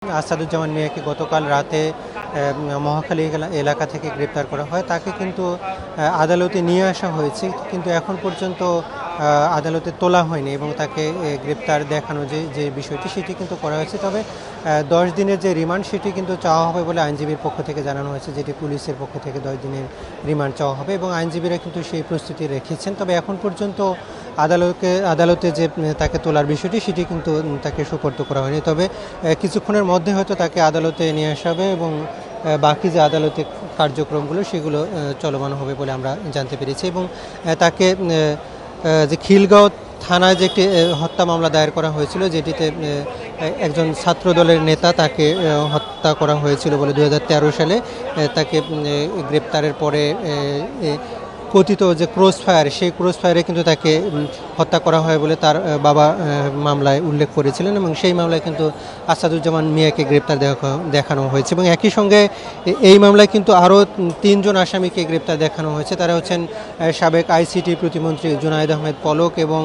আসাদুজ্জামান মিয়াকে গতকাল রাতে মহাখালী এলাকা থেকে গ্রেপ্তার করা হয়। তাকে কিন্তু আদালতে নিয়ে আসা হয়েছে, কিন্তু এখন পর্যন্ত আদালতে তোলা হয়নি এবং তাকে গ্রেপ্তার দেখানো যে বিষয়টি সেটি কিন্তু করা হয়েছে। তবে 10 দিনের যে রিমান্ড সেটি কিন্তু চাওয়া হবে বলে আইনজীবীর পক্ষ থেকে জানানো হয়েছে, যেটি পুলিশের পক্ষ থেকে 10 দিনের রিমান্ড চাওয়া হবে এবং আইনজীবীরা কিন্তু সেই প্রস্তুতি রেখেছেন। তবে এখন পর্যন্ত আদালতে যে তাকে তোলার বিষয়টি সেটি কিন্তু তাকে সুপর্দ করা হয়নি। তবে কিছুক্ষণের মধ্যে হয়তো তাকে আদালতে নিয়ে আসা হবে এবং বাকি যে আদালতে কার্যক্রমগুলো সেগুলো চলমান হবে বলে আমরা জানতে পেরেছি। এবং তাকে যে খিলগাঁও থানায় যে একটি হত্যা মামলা দায়ের করা হয়েছিল, যেটিতে একজন ছাত্র দলের নেতা তাকে হত্যা করা হয়েছিল বলে 2013 সালে তাকে গ্রেপ্তারের পরে কথিত যে ক্রস ফায়ার, সেই ক্রস ফায়ারে কিন্তু তাকে হত্যা করা হয় বলে তার বাবা মামলায় উল্লেখ করেছিলেন এবং সেই মামলায় কিন্তু আসাদুজ্জামান মিয়াকে গ্রেপ্তার দেখানো হয়েছে। এবং একই সঙ্গে এই মামলায় কিন্তু আরও 3 জন আসামিকে গ্রেপ্তার দেখানো হয়েছে। তারা হচ্ছেন সাবেক আইসিটি প্রতিমন্ত্রী জুনায়েদ আহমেদ পলক এবং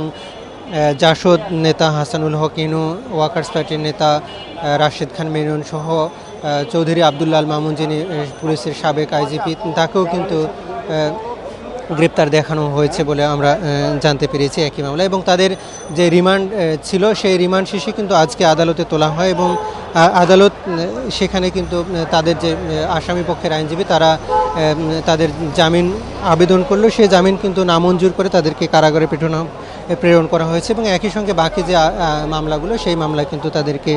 জাসদ নেতা হাসানুল হক ইনু, ওয়াকার্স পার্টির নেতা রাশেদ খান মেনন সহ চৌধুরী আবদুল্লাহ আল মামুন, যিনি পুলিশের সাবেক আইজিপি, তাকেও কিন্তু গ্রেপ্তার দেখানো হয়েছে বলে আমরা জানতে পেরেছি একই মামলা। এবং তাদের যে রিমান্ড ছিল সেই রিমান্ড শেষে কিন্তু আজকে আদালতে তোলা হয় এবং আদালত সেখানে কিন্তু তাদের যে আসামি পক্ষের আইনজীবী তারা তাদের জামিন আবেদন করলো, সেই জামিন কিন্তু নামঞ্জুর করে তাদেরকে কারাগারে প্রেরণ করা হয়েছে এবং একই সঙ্গে বাকি যে মামলাগুলো সেই মামলায় কিন্তু তাদেরকে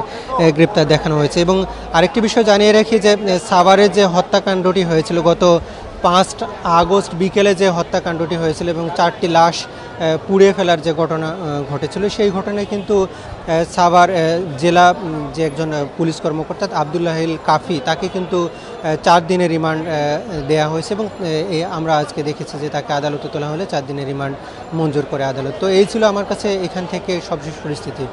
গ্রেপ্তার দেখানো হয়েছে। এবং আরেকটি বিষয় জানিয়ে রাখি যে সাভারের যে হত্যাকাণ্ডটি হয়েছিল গত 5 আগস্ট বিকেলে, যে হত্যাকাণ্ডটি হয়েছিল এবং 4টি লাশ পুড়িয়ে ফেলার যে ঘটনা ঘটেছিল, সেই ঘটনায় কিন্তু সাভার জেলা যে একজন পুলিশ কর্মকর্তা আবদুল্লাহিল কাফি, তাকে কিন্তু 4 দিনের রিমান্ড দেওয়া হয়েছে এবং আমরা আজকে দেখেছি যে তাকে আদালতে তোলা হলে 4 দিনের রিমান্ড মঞ্জুর করে আদালত। তো এই ছিল আমার কাছে এখান থেকে সবশেষ পরিস্থিতি।